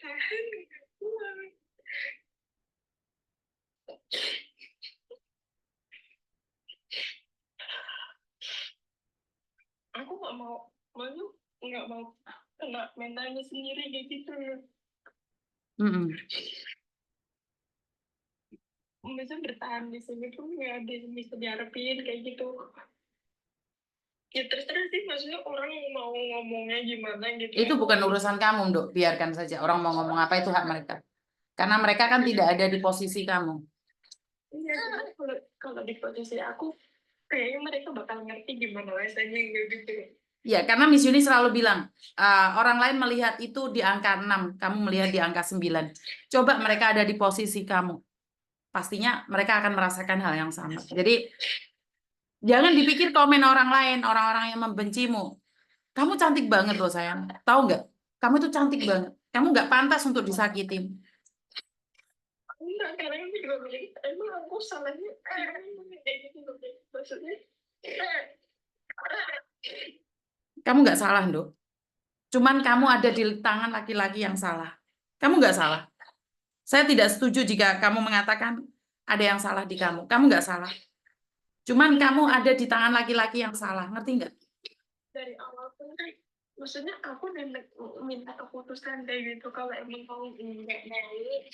tahan, nggak kuat. Aku nggak mau kena mentalnya sendiri kayak gitu. Bisa bertahan di sini tuh nggak ada yang bisa diharapin kayak gitu. Ya terus sih, maksudnya orang mau ngomongnya gimana gitu. Itu bukan urusan kamu, Dok. Biarkan saja orang mau ngomong apa, itu hak mereka. Karena mereka kan tidak ada di posisi kamu. Iya, kalau di posisi aku, kayaknya mereka bakal ngerti gimana rasanya gitu. Ya, karena Miss Yuni selalu bilang, orang lain melihat itu di angka 6, kamu melihat di angka 9. Coba mereka ada di posisi kamu. Pastinya mereka akan merasakan hal yang sama. Jadi, jangan dipikir komen orang lain, orang-orang yang membencimu. Kamu cantik banget loh sayang. Tahu nggak? Kamu itu cantik banget. Kamu nggak pantas untuk disakitin. Enggak, karena kan juga bilang, emang aku salahnya kayak gitu loh. Maksudnya, Kamu nggak salah, Dok. Cuman kamu ada di tangan laki-laki yang salah. Kamu nggak salah. Saya tidak setuju jika kamu mengatakan ada yang salah di kamu. Kamu nggak salah. Cuman kamu ada di tangan laki-laki yang salah. Ngerti nggak? dari awal pun kan, maksudnya aku udah minta keputusan kayak gitu, kalau emang mau nggak naik,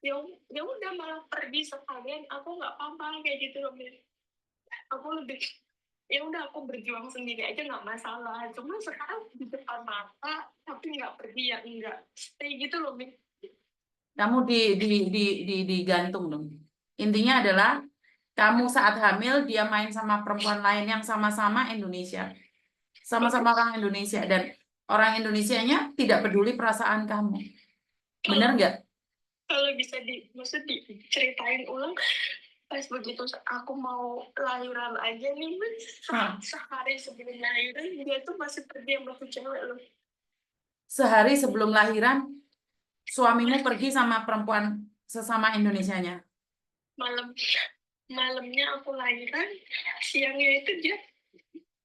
ya udah malah pergi sekalian, aku nggak apa-apa kayak gitu loh. Aku lebih, ya udah aku berjuang sendiri aja nggak masalah. Cuma sekarang di depan mata tapi nggak pergi, ya enggak stay gitu loh. Kamu digantung dong. Intinya adalah kamu saat hamil dia main sama perempuan lain yang sama-sama Indonesia. Sama-sama orang Indonesia dan orang Indonesianya tidak peduli perasaan kamu. Benar nggak? Kalau bisa maksud diceritain ulang, pas begitu aku mau lahiran aja nih Mas, sehari sebelum lahiran dia tuh masih pergi sama tuh cewek loh. Sehari sebelum lahiran, suamimu pergi sama perempuan sesama Indonesianya. Malamnya aku lahiran, siangnya itu dia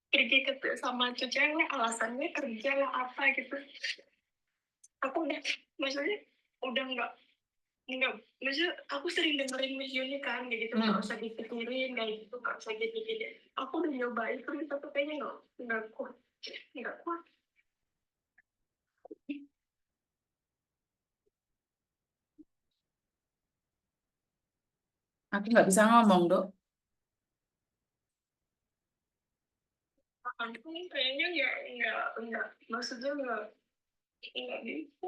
pergi sama tuh cewek, alasannya kerja lah apa gitu. Aku udah, maksudnya udah nggak, maksudnya aku sering dengerin Miss Yuni kan kayak gitu, nggak usah dipikirin kayak gitu, nggak usah gini-gini. Aku udah nyoba itu tapi kayaknya nggak kuat, nggak kuat. Aku nggak bisa ngomong, Dok. Aku kayaknya nggak, maksudnya nggak bisa.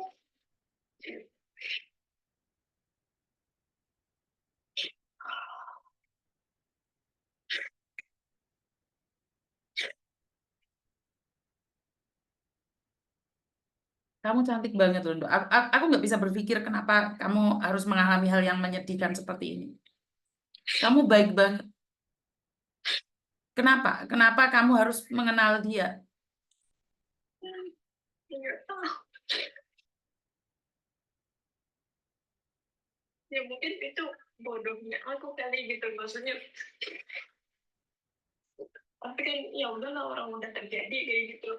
Kamu cantik banget loh, Dok. Aku nggak bisa berpikir kenapa kamu harus mengalami hal yang menyedihkan seperti ini. Kamu baik banget. Kenapa? Kenapa kamu harus mengenal dia? Nggak tahu, ya mungkin itu bodohnya aku kali gitu, maksudnya. Tapi kan ya udahlah, orang udah terjadi kayak gitu.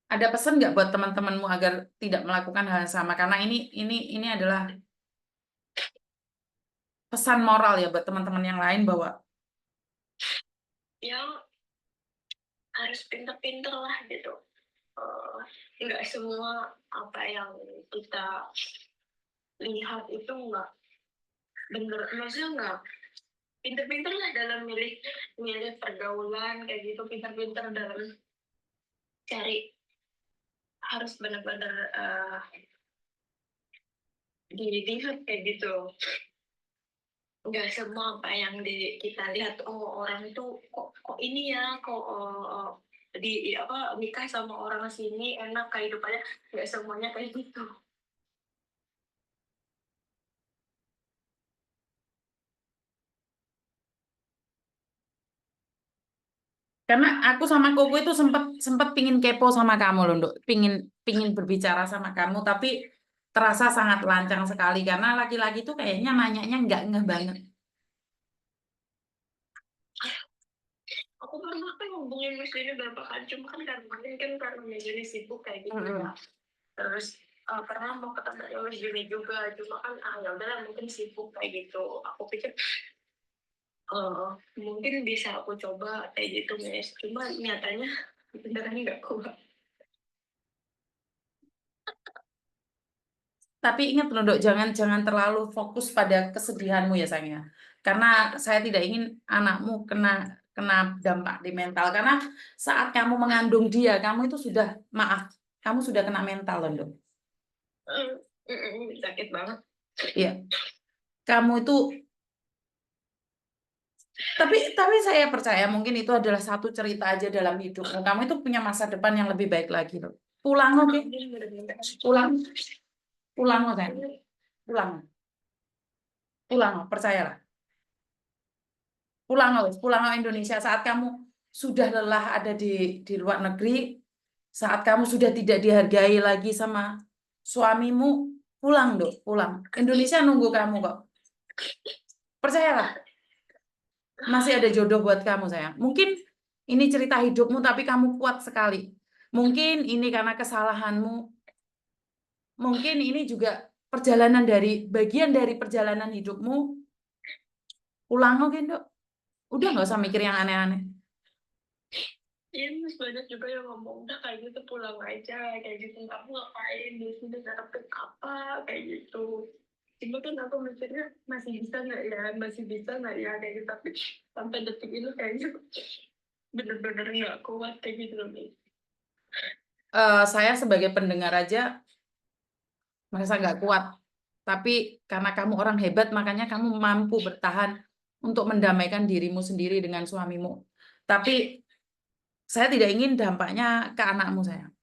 Ada pesan nggak buat teman-temanmu agar tidak melakukan hal yang sama? Karena ini adalah pesan moral ya buat teman-teman yang lain bahwa Ya harus pinter-pinter lah gitu. Nggak semua apa yang kita lihat itu nggak bener, maksudnya nggak, pinter-pinter lah dalam milih pergaulan kayak gitu, pinter-pinter dalam cari, harus benar-benar dilihat kayak gitu. Nggak semua apa yang kita lihat, oh orang itu kok ini ya, kok di apa nikah sama orang sini enak kehidupannya, nggak semuanya kayak gitu. karena aku sama Koko itu sempat sempat pingin kepo sama kamu loh, Dok. Pingin berbicara sama kamu, tapi terasa sangat lancang sekali karena laki-laki itu kayaknya nanyanya nggak ngeh banget. aku pernah kan hubungin Mas Denny berapa kali, cuma kan karena Mas Denny sibuk kayak gitu ya. Terus pernah mau ketemu sama Mas Denny juga, cuma kan ya udahlah mungkin sibuk kayak gitu. Aku pikir mungkin bisa aku coba kayak gitu Mas, cuma nyatanya beneran nggak kuat. Tapi ingat loh, Dok, jangan terlalu fokus pada kesedihanmu ya sayangnya. Karena saya tidak ingin anakmu kena dampak di mental. Karena saat kamu mengandung dia, kamu itu sudah, maaf, kamu sudah kena mental loh, Dok. Sakit banget. Iya. Kamu itu, tapi saya percaya mungkin itu adalah satu cerita aja dalam hidupmu. Kamu itu punya masa depan yang lebih baik lagi, loh. Pulang, oke? Pulang. Pulang, loh, sayang. Pulang. Pulang, loh, percayalah. Pulang ke Indonesia saat kamu sudah lelah ada di luar negeri, saat kamu sudah tidak dihargai lagi sama suamimu, pulang, Dok, pulang. Indonesia nunggu kamu kok. Percayalah, masih ada jodoh buat kamu, sayang. Mungkin ini cerita hidupmu tapi kamu kuat sekali. Mungkin ini karena kesalahanmu. Mungkin ini juga bagian dari perjalanan hidupmu. Pulang, oke, Dok. Udah nggak usah mikir yang aneh-aneh. Iya, Mas, banyak juga yang ngomong, udah kayak gitu pulang aja, kayak gitu. Kamu ngapain di sini, ngarepin apa, kayak gitu. Cuma kan aku mikirnya, masih bisa nggak ya, kayak gitu. Tapi sampai detik ini kayaknya bener-bener nggak kuat kayak gitu loh, Mas. Saya sebagai pendengar aja merasa nggak kuat. Tapi karena kamu orang hebat, makanya kamu mampu bertahan untuk mendamaikan dirimu sendiri dengan suamimu. Tapi saya tidak ingin dampaknya ke anakmu, sayang.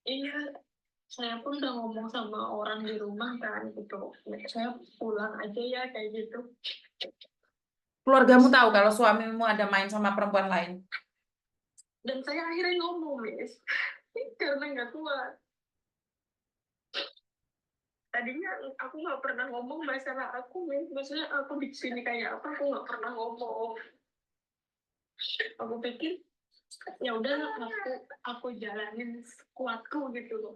Iya, saya pun udah ngomong sama orang di rumah kan gitu. Saya pulang aja ya kayak gitu. Keluargamu tahu kalau suamimu ada main sama perempuan lain. Dan saya akhirnya ngomong, Miss. Karena nggak kuat. Tadinya aku nggak pernah ngomong masalah aku, Miss. Maksudnya aku di sini kayak apa, aku nggak pernah ngomong. Aku pikir ya udah aku jalanin sekuatku gitu loh.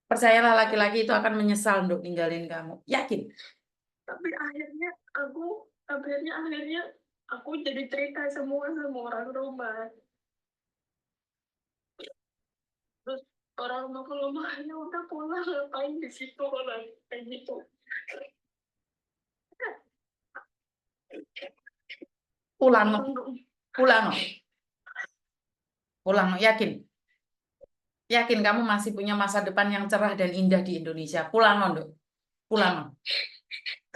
Percayalah, laki-laki itu akan menyesal untuk ninggalin kamu. Yakin. Tapi akhirnya aku jadi cerita semua sama orang rumah. Terus orang rumah kalau ya udah pulang, ngapain di situ orang kayak gitu. Pulang, pulang, pulang, yakin. Yakin kamu masih punya masa depan yang cerah dan indah di Indonesia. Pulang, Dok. Pulang.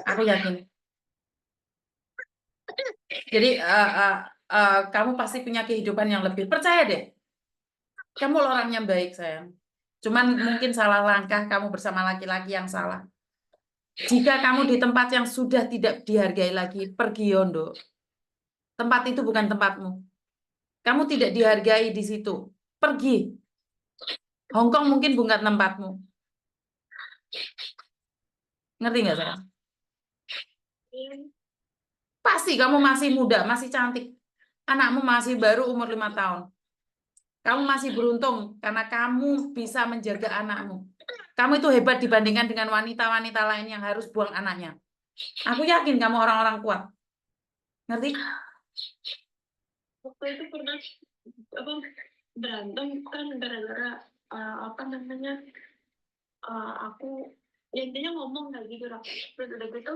Aku yakin. Jadi kamu pasti punya kehidupan yang lebih. Percaya deh. Kamu orang yang baik, sayang. Cuman mungkin salah langkah kamu bersama laki-laki yang salah. Jika kamu di tempat yang sudah tidak dihargai lagi, pergi, Yondo. Tempat itu bukan tempatmu. Kamu tidak dihargai di situ. Pergi. Hong Kong mungkin bukan tempatmu. Ngerti nggak, sayang? Pasti kamu masih muda, masih cantik. Anakmu masih baru umur 5 tahun. Kamu masih beruntung karena kamu bisa menjaga anakmu. Kamu itu hebat dibandingkan dengan wanita-wanita lain yang harus buang anaknya. Aku yakin kamu orang-orang kuat. Ngerti? Waktu itu pernah berantem kan gara-gara apa namanya aku intinya ngomong kayak gitu lah. Terus udah gitu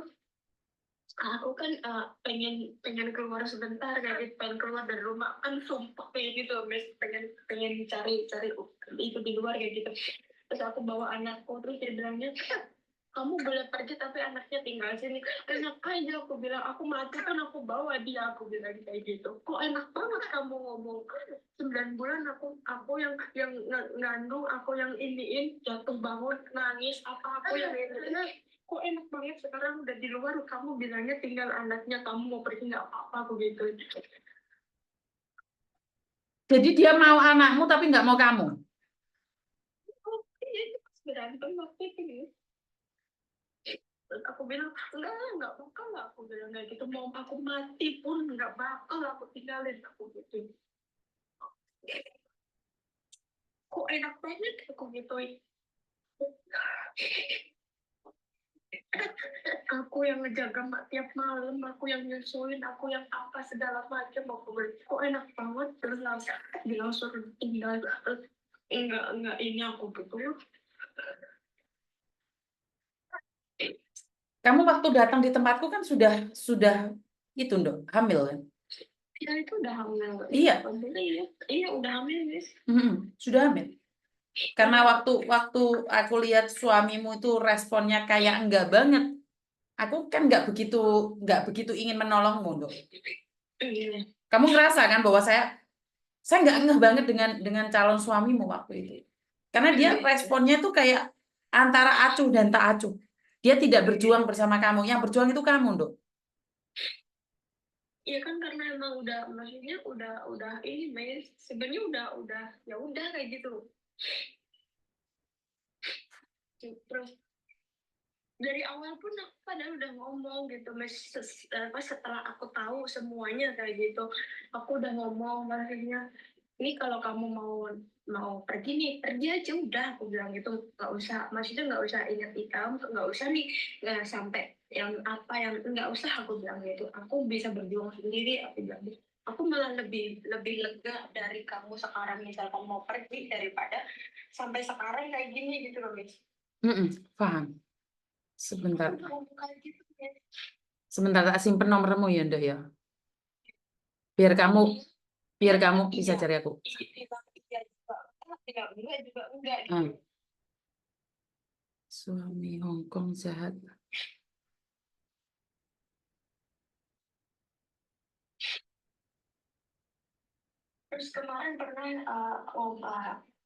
aku kan pengen keluar sebentar kayak gitu, pengen keluar dari rumah kan sumpah kayak gitu, Miss, pengen cari itu di luar kayak gitu. Terus aku bawa anakku, terus dia bilangnya kamu boleh pergi tapi anaknya tinggal sini. Enak aja, aku bilang, aku mati kan aku bawa dia, aku bilang kayak gitu. Kok enak banget kamu ngomong. 9 bulan aku yang ngandung, aku yang iniin, jatuh bangun nangis, apa aku yang ini. Kok enak banget sekarang udah di luar kamu bilangnya tinggal anaknya, kamu mau pergi nggak apa-apa, aku gitu. Jadi dia mau anakmu tapi nggak mau kamu. Oh iya, itu pas berantem waktu itu nih. Terus aku bilang nggak bakal lah, aku bilang kayak gitu, mau aku mati pun nggak bakal aku tinggalin, aku gitu. Kok enak banget aku gituin. Aku yang ngejaga mak tiap malam, aku yang nyusuin, aku yang apa segala macam, aku bilang kok enak banget, terus langsung bilang suruh tinggal. Enggak ini aku gitu. Kamu waktu datang di tempatku kan sudah itu dong, hamil kan? Ya itu udah hamil. Iya. Iya udah hamil guys. Sudah hamil. Karena waktu aku lihat suamimu itu responnya kayak enggak banget. Aku kan nggak begitu ingin menolongmu, dong. Iya. Kamu ngerasa kan bahwa saya nggak ngeh banget dengan calon suamimu waktu itu. Karena dia responnya tuh kayak antara acuh dan tak acuh. Dia tidak berjuang bersama kamu. Yang berjuang itu kamu, dong. Iya kan karena emang udah, maksudnya udah ini Mes, sebenarnya udah ya udah kayak gitu. Terus dari awal pun aku padahal udah ngomong gitu Mes, setelah aku tahu semuanya kayak gitu, aku udah ngomong maksudnya, ini kalau kamu mau pergi nih, pergi aja udah, aku bilang gitu, nggak usah, maksudnya nggak usah ingat ikam, nggak usah nih, nggak sampai yang apa yang nggak usah, aku bilang gitu, aku bisa berjuang sendiri, aku bilang gitu. Aku malah lebih lega dari kamu sekarang misalkan mau pergi daripada sampai sekarang kayak gini gitu loh guys. Paham. Sebentar. Kayak gitu, guys. Sebentar tak simpen nomormu ya, Ndok ya. Biar kamu bisa cari aku. Iya juga enggak gitu. Suami Hongkong jahat. Terus kemarin pernah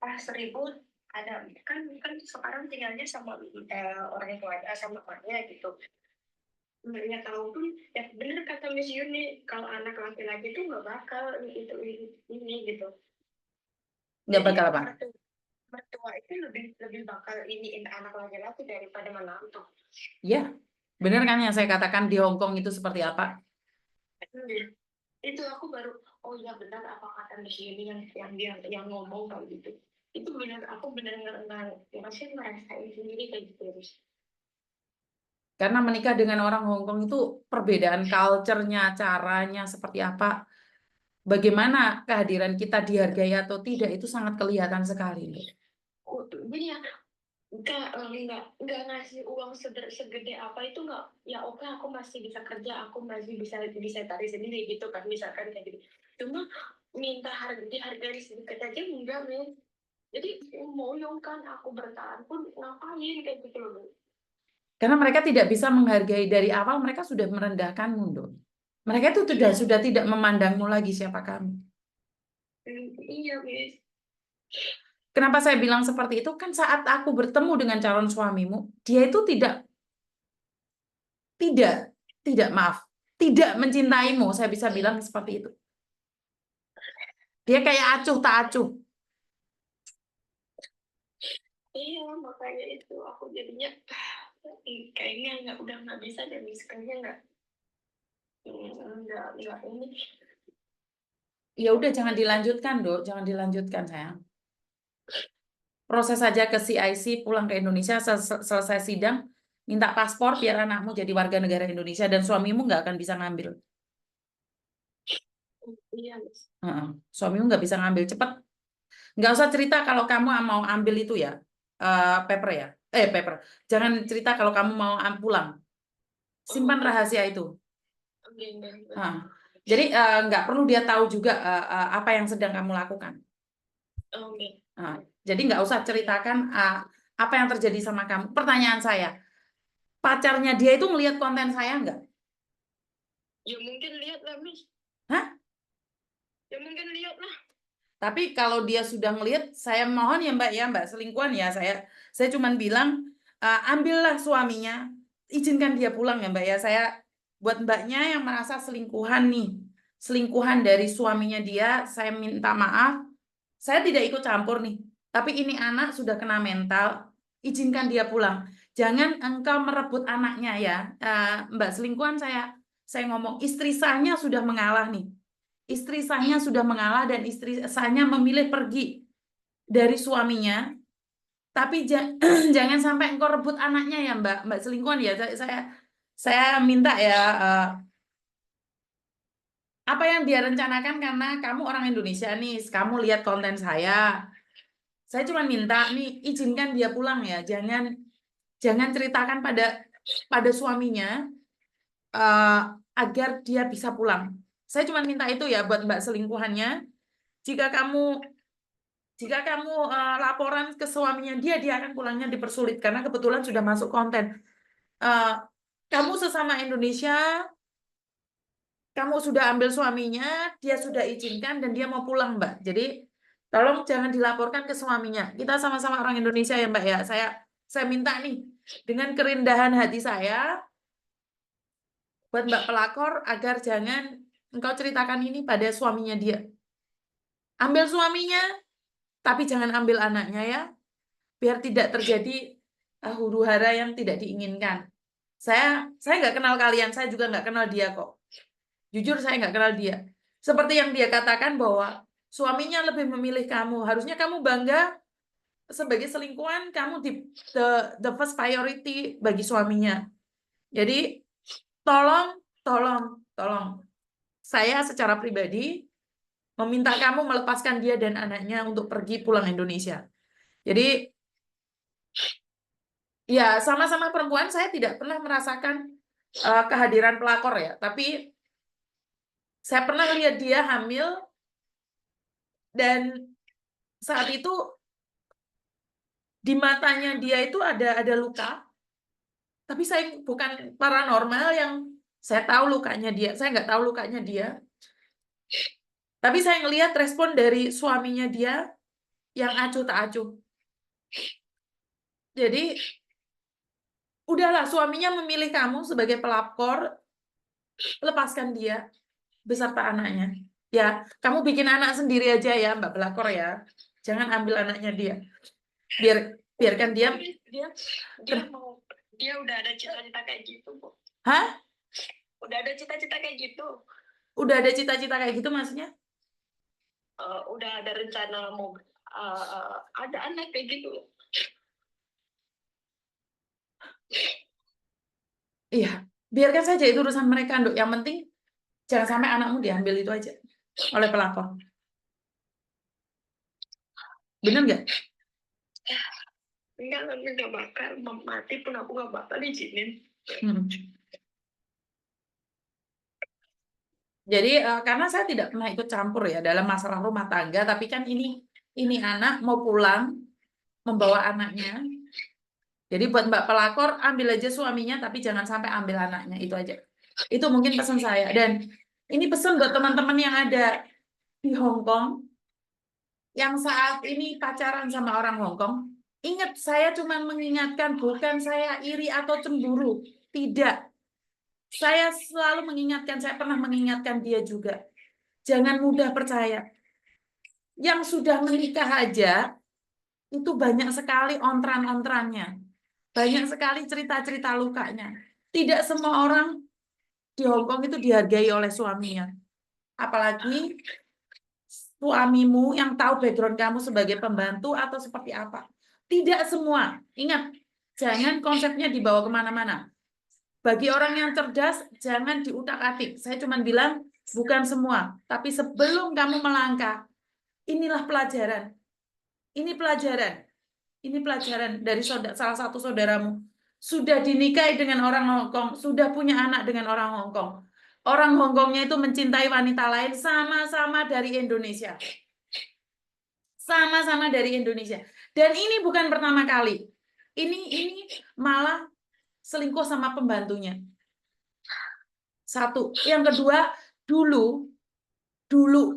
pas ribut, ada kan sekarang tinggalnya sama orang tua, sama emaknya gitu. Emaknya tahu pun ya bener kata Miss Yuni, kalau anak laki-laki itu nggak bakal ini gitu. Nggak Jadi bakal apa? mertua itu lebih bakal iniin anak laki-laki daripada menantu. Ya, bener kan yang saya katakan di Hongkong itu seperti apa? Itu aku baru, oh ya benar apa kata Miss Yuni yang ngomong kayak gitu. Itu benar, aku benar masih ngerasain sendiri kayak gitu. Karena menikah dengan orang Hongkong itu perbedaan culture-nya, caranya seperti apa, bagaimana kehadiran kita dihargai atau tidak itu sangat kelihatan sekali. Jadi ya nggak ngasih uang segede apa itu nggak, ya oke aku masih bisa kerja, aku masih bisa tarik sendiri gitu kan, misalkan kayak gitu. Cuma minta dihargai sedikit aja enggak men. Jadi mau kan aku bertahan pun ngapain kayak gitu loh. Karena mereka tidak bisa menghargai dari awal, mereka sudah merendahkanmu, Dok. Mereka itu sudah tidak memandangmu lagi siapa kamu. Iya, Miss. Kenapa saya bilang seperti itu? Kan saat aku bertemu dengan calon suamimu, dia itu tidak mencintaimu. Saya bisa bilang seperti itu. Dia kayak acuh tak acuh. Iya, makanya itu aku jadinya kayaknya udah nggak bisa dan kayaknya nggak ini. Ya udah jangan dilanjutkan, Dok. Jangan dilanjutkan, sayang. Proses saja ke CIC, pulang ke Indonesia, selesai sidang, minta paspor biar anakmu jadi warga negara Indonesia dan suamimu nggak akan bisa ngambil. Iya, Miss. Suamimu nggak bisa ngambil cepet. Nggak usah cerita kalau kamu mau ambil itu ya, paper ya. Paper. Jangan cerita kalau kamu mau pulang. Simpan rahasia itu. Jadi nggak perlu dia tahu juga apa yang sedang kamu lakukan. Jadi nggak usah ceritakan apa yang terjadi sama kamu. Pertanyaan saya, pacarnya dia itu ngelihat konten saya nggak? Ya mungkin lihat lah, Miss. Hah? Ya mungkin lihat lah. Tapi kalau dia sudah ngelihat, saya mohon ya Mbak selingkuhan ya, saya cuman bilang ambillah suaminya, izinkan dia pulang ya Mbak ya. Saya buat Mbaknya yang merasa selingkuhan nih, selingkuhan dari suaminya dia, saya minta maaf. Saya tidak ikut campur nih. Tapi ini anak sudah kena mental, izinkan dia pulang. Jangan engkau merebut anaknya ya. Mbak selingkuhan saya ngomong istri sahnya sudah mengalah nih. Istri sahnya sudah mengalah dan istri sahnya memilih pergi dari suaminya. Tapi jangan sampai engkau rebut anaknya ya Mbak selingkuhan ya. Saya minta ya apa yang dia rencanakan karena kamu orang Indonesia nih, kamu lihat konten saya. Saya cuma minta nih izinkan dia pulang ya. Jangan ceritakan pada suaminya eh, agar dia bisa pulang. Saya cuma minta itu ya buat Mbak selingkuhannya. Jika kamu laporan ke suaminya dia akan pulangnya dipersulit karena kebetulan sudah masuk konten. Eh, kamu sesama Indonesia, kamu sudah ambil suaminya, dia sudah izinkan dan dia mau pulang, Mbak. Jadi tolong jangan dilaporkan ke suaminya. Kita sama-sama orang Indonesia ya, Mbak ya. Saya minta nih dengan kerendahan hati saya buat Mbak pelakor agar jangan engkau ceritakan ini pada suaminya dia. Ambil suaminya, tapi jangan ambil anaknya ya, biar tidak terjadi huru-hara yang tidak diinginkan. Saya nggak kenal kalian, saya juga nggak kenal dia kok. Jujur saya nggak kenal dia. Seperti yang dia katakan bahwa suaminya lebih memilih kamu. Harusnya kamu bangga sebagai selingkuhan, kamu the first priority bagi suaminya. Jadi tolong. Saya secara pribadi meminta kamu melepaskan dia dan anaknya untuk pergi pulang Indonesia. Jadi ya sama-sama perempuan saya tidak pernah merasakan kehadiran pelakor ya, tapi saya pernah lihat dia hamil dan saat itu di matanya dia itu ada luka, tapi saya bukan paranormal yang saya tahu lukanya dia, saya nggak tahu lukanya dia, tapi saya ngelihat respon dari suaminya dia yang acuh tak acuh. Jadi udahlah suaminya memilih kamu sebagai pelakor, lepaskan dia beserta anaknya. Ya, kamu bikin anak sendiri aja ya, Mbak pelakor ya. Jangan ambil anaknya dia. Biarkan dia. Dia udah ada cita-cita kayak gitu, Bu. Hah? Udah ada cita-cita kayak gitu. Udah ada cita-cita kayak gitu maksudnya? Udah ada rencana mau ada anak kayak gitu. Iya, biarkan saja itu urusan mereka, Nduk. Yang penting jangan sampai anakmu diambil itu aja oleh pelakor. Bener nggak? Enggak, nggak bakal mati pun aku nggak bakal izinin. Jadi karena saya tidak pernah ikut campur ya dalam masalah rumah tangga, tapi kan ini anak mau pulang membawa anaknya. Jadi buat Mbak pelakor ambil aja suaminya, tapi jangan sampai ambil anaknya, itu aja. Itu mungkin pesan saya. Dan ini pesan buat teman-teman yang ada di Hong Kong yang saat ini pacaran sama orang Hong Kong. Ingat, saya cuma mengingatkan, bukan saya iri atau cemburu. Tidak. Saya selalu mengingatkan, saya pernah mengingatkan dia juga. Jangan mudah percaya. Yang sudah menikah aja, itu banyak sekali ontran-ontrannya. Banyak sekali cerita-cerita lukanya. Tidak semua orang di Hong Kong itu dihargai oleh suaminya. Apalagi suamimu yang tahu background kamu sebagai pembantu atau seperti apa. Tidak semua. Ingat, jangan konsepnya dibawa kemana-mana. Bagi orang yang cerdas, jangan diutak-atik. Saya cuma bilang, bukan semua. Tapi sebelum kamu melangkah, inilah pelajaran. Ini pelajaran. Ini pelajaran dari salah satu saudaramu. Sudah dinikahi dengan orang Hong Kong, sudah punya anak dengan orang Hong Kong. Orang Hong Kongnya itu mencintai wanita lain sama-sama dari Indonesia. Sama-sama dari Indonesia. Dan ini bukan pertama kali. Ini malah selingkuh sama pembantunya. Satu. Yang kedua, dulu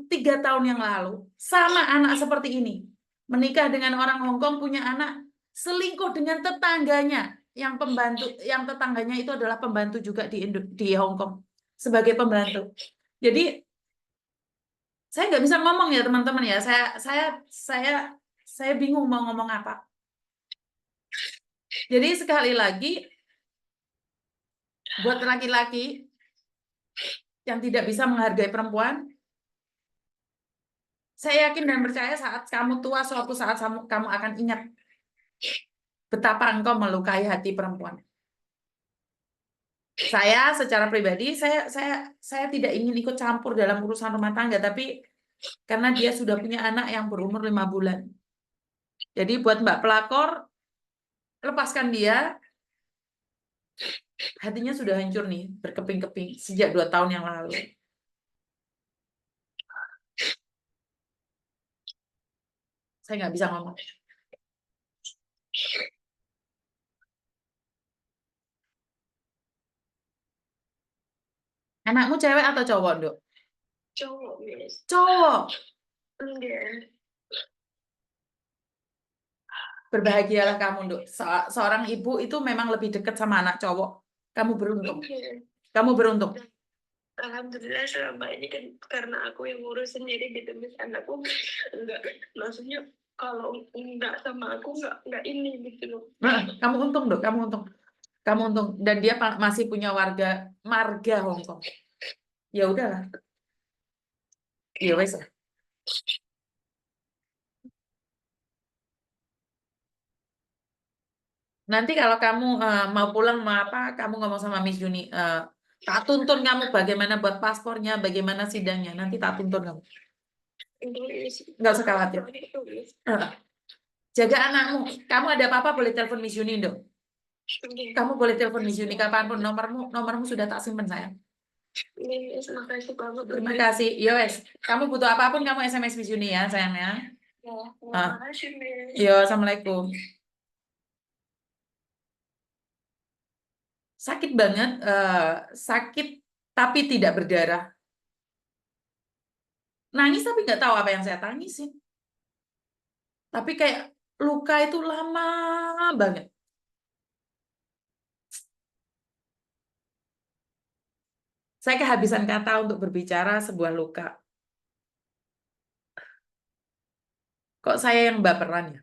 3 tahun yang lalu, sama anak seperti ini. Menikah dengan orang Hong Kong, punya anak, selingkuh dengan tetangganya. Yang pembantu, yang tetangganya itu adalah pembantu juga di Hong Kong. Sebagai pembantu. Jadi, saya nggak bisa ngomong ya teman-teman ya. Saya bingung mau ngomong apa. Jadi sekali lagi, buat laki-laki yang tidak bisa menghargai perempuan, saya yakin dan percaya saat kamu tua, suatu saat kamu akan ingat betapa engkau melukai hati perempuan. Saya secara pribadi, saya tidak ingin ikut campur dalam urusan rumah tangga, tapi karena dia sudah punya anak yang berumur 5 bulan. Jadi buat Mbak pelakor, lepaskan dia, hatinya sudah hancur nih, berkeping-keping sejak 2 tahun yang lalu. Saya nggak bisa ngomong. Anakmu cewek atau cowok, Dok? Cowok, Miss. Cowok. Enggak. Berbahagialah kamu, Dok. Seorang ibu itu memang lebih dekat sama anak cowok. Kamu beruntung. Enggak. Kamu beruntung. Alhamdulillah selama ini kan karena aku yang ngurus sendiri gitu, Miss. Anakku enggak, maksudnya kalau enggak sama aku enggak ini gitu loh. Kamu untung, Dok. Kamu untung. Kamu untung. Dan dia masih punya marga Hong Kong. Ya udahlah. Ya wes lah. Nanti kalau kamu mau pulang mau apa, kamu ngomong sama Miss Juni, tak tuntun kamu bagaimana buat paspornya, bagaimana sidangnya. Nanti tak tuntun kamu. Nggak usah khawatir. Jaga anakmu. Kamu ada apa-apa boleh telepon Miss Juni, dong. Kamu boleh telepon Miss Juni kapanpun. Nomormu sudah tak simpen, sayang. Makasih banget. Terima kasih. Yowes, kamu butuh apapun kamu SMS Miss Juni ya, sayangnya. Terima kasih, Miss. Yo, assalamualaikum. Sakit banget, sakit tapi tidak berdarah. Nangis tapi nggak tahu apa yang saya tangisin. Tapi kayak luka itu lama banget. Saya kehabisan kata untuk berbicara sebuah luka. Kok saya yang baperan ya?